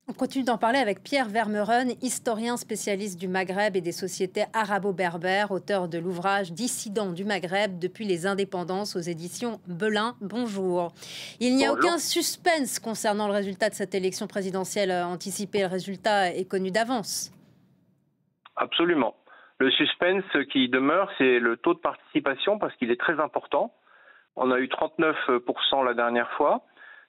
On continue d'en parler avec Pierre Vermeuren, historien spécialiste du Maghreb et des sociétés arabo-berbères, auteur de l'ouvrage Dissidents du Maghreb depuis les indépendances aux éditions Belin. Bonjour. Il n'y a aucun Bonjour. suspense concernant le résultat de cette élection présidentielle anticipée. Le résultat est connu d'avance. Absolument. Le suspense qui demeure, c'est le taux de participation parce qu'il est très important. On a eu 39% la dernière fois.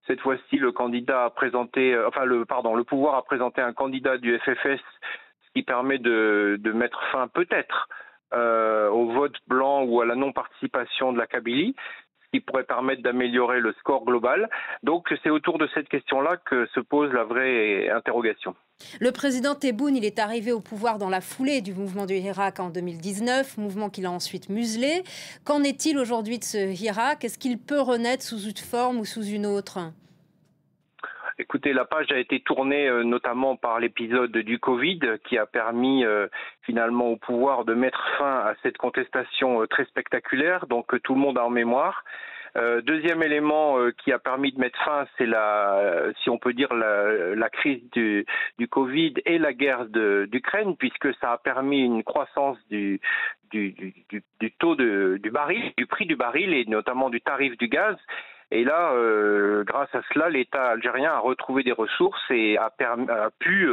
Cette fois-ci, le candidat a présenté, le pouvoir a présenté un candidat du FFS, ce qui permet de mettre fin peut-être au vote blanc ou à la non-participation de la Kabylie, ce qui pourrait permettre d'améliorer le score global. Donc c'est autour de cette question-là que se pose la vraie interrogation. Le président Tebboune, il est arrivé au pouvoir dans la foulée du mouvement du Hirak en 2019, mouvement qu'il a ensuite muselé. Qu'en est-il aujourd'hui de ce Hirak? Est-ce qu'il peut renaître sous une forme ou sous une autre? Écoutez, la page a été tournée notamment par l'épisode du Covid qui a permis finalement au pouvoir de mettre fin à cette contestation très spectaculaire, donc que tout le monde a en mémoire. Deuxième élément qui a permis de mettre fin, c'est si on peut dire, la crise du Covid et la guerre d'Ukraine, puisque ça a permis une croissance du taux du baril, du prix du baril et notamment du tarif du gaz. Et là, grâce à cela, l'État algérien a retrouvé des ressources et a pu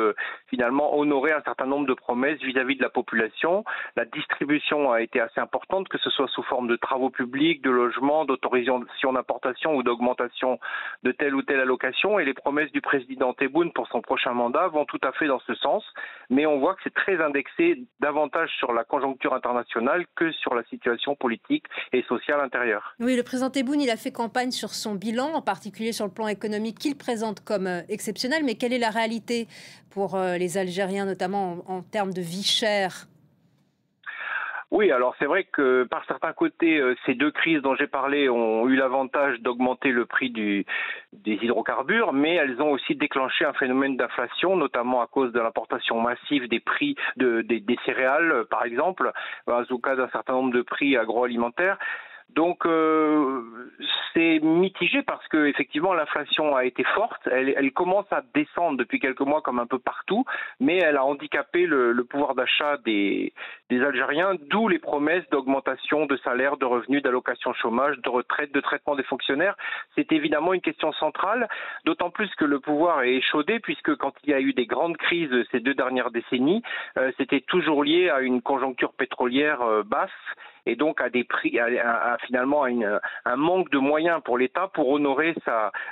finalement honorer un certain nombre de promesses vis-à-vis de la population. La distribution a été assez importante, que ce soit sous forme de travaux publics, de logements, d'autorisation d'importation ou d'augmentation de telle ou telle allocation. Et les promesses du président Tebboune pour son prochain mandat vont tout à fait dans ce sens. Mais on voit que c'est très indexé davantage sur la conjoncture internationale que sur la situation politique et sociale intérieure. Oui, le président Tebboune, il a fait campagne sur son bilan, en particulier sur le plan économique qu'il présente comme exceptionnel. Mais quelle est la réalité pour les Algériens, notamment en termes de vie chère? Oui, alors c'est vrai que par certains côtés, ces deux crises dont j'ai parlé ont eu l'avantage d'augmenter le prix des hydrocarbures, mais elles ont aussi déclenché un phénomène d'inflation, notamment à cause de l'importation massive des prix des céréales, par exemple, en tout cas d'un certain nombre de prix agroalimentaires. Donc c'est mitigé parce que effectivement l'inflation a été forte, elle commence à descendre depuis quelques mois comme un peu partout, mais elle a handicapé le pouvoir d'achat des Algériens, d'où les promesses d'augmentation de salaires, de revenus, d'allocations chômage, de retraite, de traitement des fonctionnaires. C'est évidemment une question centrale, d'autant plus que le pouvoir est échaudé puisque quand il y a eu des grandes crises ces 2 dernières décennies, c'était toujours lié à une conjoncture pétrolière basse et donc à des prix, finalement un manque de moyens pour l'État pour honorer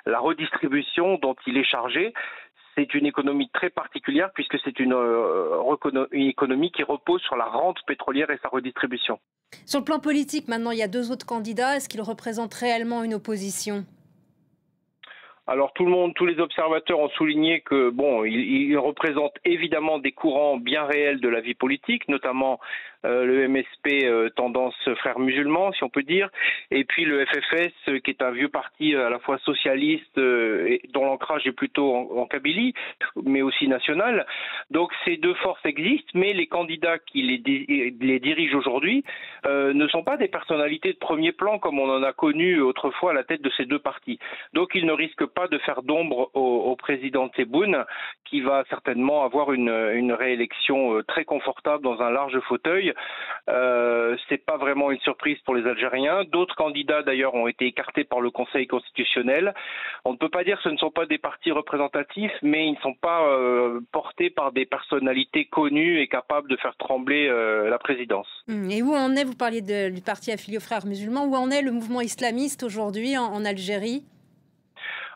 la redistribution dont il est chargé. C'est une économie très particulière puisque c'est une économie qui repose sur la rente pétrolière et sa redistribution. Sur le plan politique, maintenant, il y a deux autres candidats. Est-ce qu'ils représentent réellement une opposition? Alors tous les observateurs ont souligné que il représente évidemment des courants bien réels de la vie politique, notamment le MSP tendance frères musulmans, si on peut dire, et puis le FFS qui est un vieux parti à la fois socialiste et dont l'ancrage est plutôt en Kabylie, mais aussi national. Donc ces deux forces existent, mais les candidats qui les dirigent aujourd'hui ne sont pas des personnalités de premier plan comme on en a connu autrefois à la tête de ces deux partis. Donc ils ne risquent pas de faire d'ombre au président Tebboune, qui va certainement avoir une réélection très confortable dans un large fauteuil. C'est pas vraiment une surprise pour les Algériens. D'autres candidats d'ailleurs ont été écartés par le Conseil constitutionnel. On ne peut pas dire que ce ne sont pas des partis représentatifs, mais ils ne sont pas portés par des personnalités connues et capables de faire trembler la présidence. Et où en est, vous parliez du parti affilié aux frères musulmans, où en est le mouvement islamiste aujourd'hui en Algérie?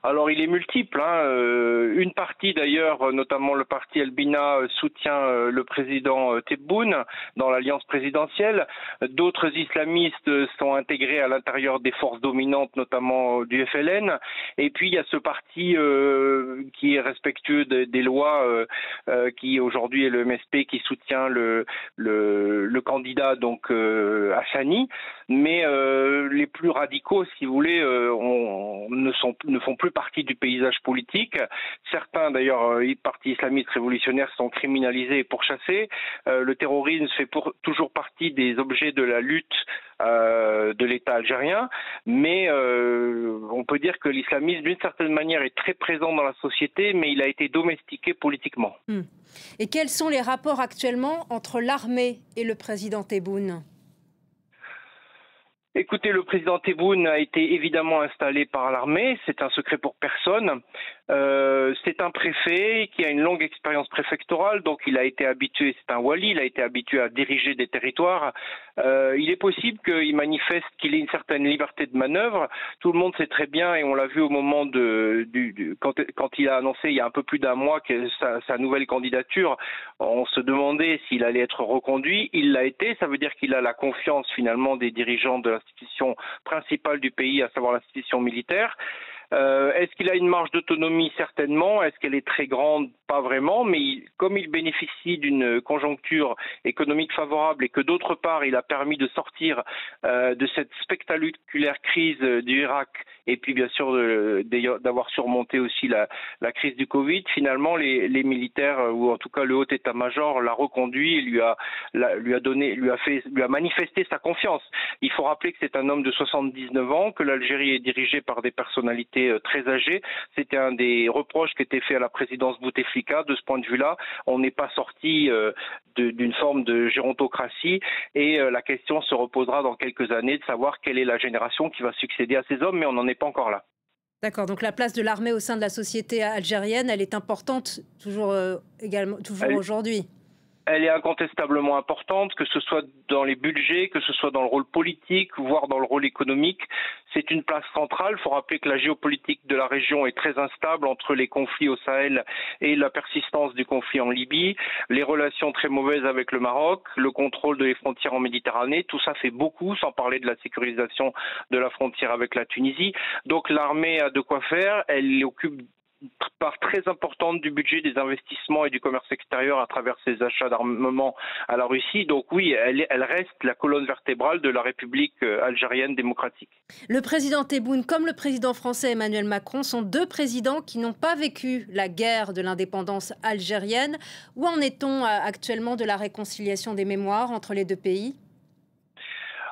Alors il est multiple. Une partie d'ailleurs, notamment le parti El Bina, soutient le président Tebboune dans l'alliance présidentielle. D'autres islamistes sont intégrés à l'intérieur des forces dominantes, notamment du FLN. Et puis il y a ce parti qui est respectueux des lois, qui aujourd'hui est le MSP, qui soutient le candidat donc Hassani. Mais les plus radicaux, si vous voulez, ne font plus partie du paysage politique. Certains, d'ailleurs, partis islamistes révolutionnaires sont criminalisés et pourchassés. Le terrorisme fait toujours partie des objets de la lutte de l'État algérien, mais on peut dire que l'islamisme, d'une certaine manière, est très présent dans la société, mais il a été domestiqué politiquement. Et quels sont les rapports actuellement entre l'armée et le président Tebboune ? Écoutez, le président Tebboune a été évidemment installé par l'armée, c'est un secret pour personne. C'est un préfet qui a une longue expérience préfectorale, donc il a été habitué, c'est un wali, il a été habitué à diriger des territoires. Il est possible qu'il manifeste qu'il ait une certaine liberté de manœuvre. Tout le monde sait très bien, et on l'a vu au moment quand il a annoncé il y a un peu plus d'un mois que sa nouvelle candidature, on se demandait s'il allait être reconduit. Il l'a été, ça veut dire qu'il a la confiance finalement des dirigeants de l'institution principale du pays, à savoir l'institution militaire. Est-ce qu'il a une marge d'autonomie? Certainement. Est-ce qu'elle est très grande? Pas vraiment, mais comme il bénéficie d'une conjoncture économique favorable et que d'autre part il a permis de sortir de cette spectaculaire crise du Irak et puis bien sûr d'avoir surmonté aussi la crise du Covid, finalement les militaires ou en tout cas le haut état-major l'a reconduit et lui a manifesté sa confiance. Il faut rappeler que c'est un homme de 79 ans, que l'Algérie est dirigée par des personnalités très âgées. C'était un des reproches qui était fait à la présidence Bouteflika. De ce point de vue-là, on n'est pas sorti d'une forme de gérontocratie et la question se reposera dans quelques années de savoir quelle est la génération qui va succéder à ces hommes, mais on n'en est pas encore là. D'accord, donc la place de l'armée au sein de la société algérienne, elle est importante toujours aujourd'hui. Elle est incontestablement importante, que ce soit dans les budgets, que ce soit dans le rôle politique, voire dans le rôle économique. C'est une place centrale. Il faut rappeler que la géopolitique de la région est très instable entre les conflits au Sahel et la persistance du conflit en Libye, les relations très mauvaises avec le Maroc, le contrôle des frontières en Méditerranée. Tout ça fait beaucoup, sans parler de la sécurisation de la frontière avec la Tunisie. Donc l'armée a de quoi faire. Elle occupe part très importante du budget des investissements et du commerce extérieur à travers ses achats d'armement à la Russie. Donc oui, elle reste la colonne vertébrale de la République algérienne démocratique. Le président Tebboune, comme le président français Emmanuel Macron, sont deux présidents qui n'ont pas vécu la guerre de l'indépendance algérienne. Où en est-on actuellement de la réconciliation des mémoires entre les deux pays ?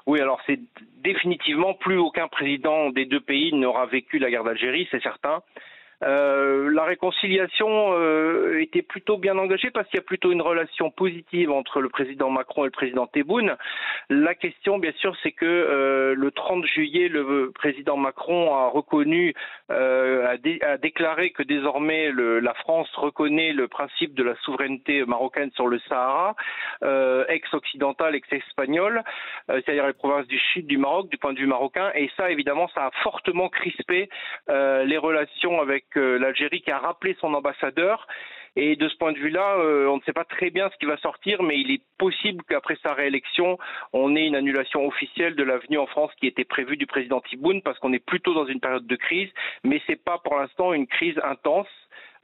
Oui, alors c'est définitivement plus aucun président des deux pays n'aura vécu la guerre d'Algérie, c'est certain. La réconciliation était plutôt bien engagée parce qu'il y a plutôt une relation positive entre le président Macron et le président Tebboune. La question, bien sûr, c'est que le 30 juillet, le président Macron a reconnu, a déclaré que désormais la France reconnaît le principe de la souveraineté marocaine sur le Sahara, ex-occidental, ex-espagnol, c'est-à-dire les provinces du sud du Maroc, du point de vue marocain. Et ça, évidemment, ça a fortement crispé les relations avec l'Algérie, qui a rappelé son ambassadeur. Et de ce point de vue-là, on ne sait pas très bien ce qui va sortir, mais il est possible qu'après sa réélection, on ait une annulation officielle de la venue en France qui était prévue du président Tebboune, parce qu'on est plutôt dans une période de crise, mais ce n'est pas pour l'instant une crise intense.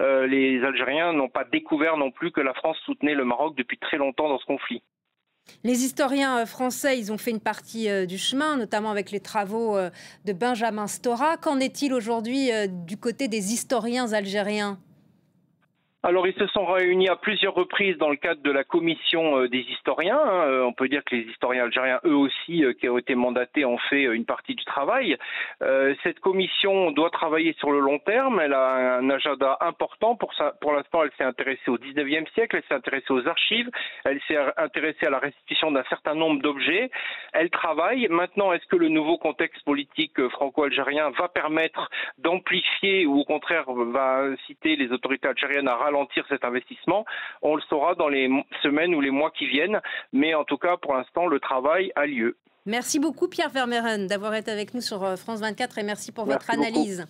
Les Algériens n'ont pas découvert non plus que la France soutenait le Maroc depuis très longtemps dans ce conflit. Les historiens français, ils ont fait une partie du chemin, notamment avec les travaux de Benjamin Stora. Qu'en est-il aujourd'hui du côté des historiens algériens ? Alors, ils se sont réunis à plusieurs reprises dans le cadre de la commission des historiens. On peut dire que les historiens algériens, eux aussi, qui ont été mandatés, ont fait une partie du travail. Cette commission doit travailler sur le long terme. Elle a un agenda important. Pour l'instant, elle s'est intéressée au 19e siècle, elle s'est intéressée aux archives, elle s'est intéressée à la restitution d'un certain nombre d'objets. Elle travaille. Maintenant, est-ce que le nouveau contexte politique franco-algérien va permettre d'amplifier ou au contraire va inciter les autorités algériennes à ralentir cet investissement? On le saura dans les semaines ou les mois qui viennent, mais en tout cas, pour l'instant, le travail a lieu. Merci beaucoup Pierre Vermeuren d'avoir été avec nous sur France 24 et merci pour votre analyse.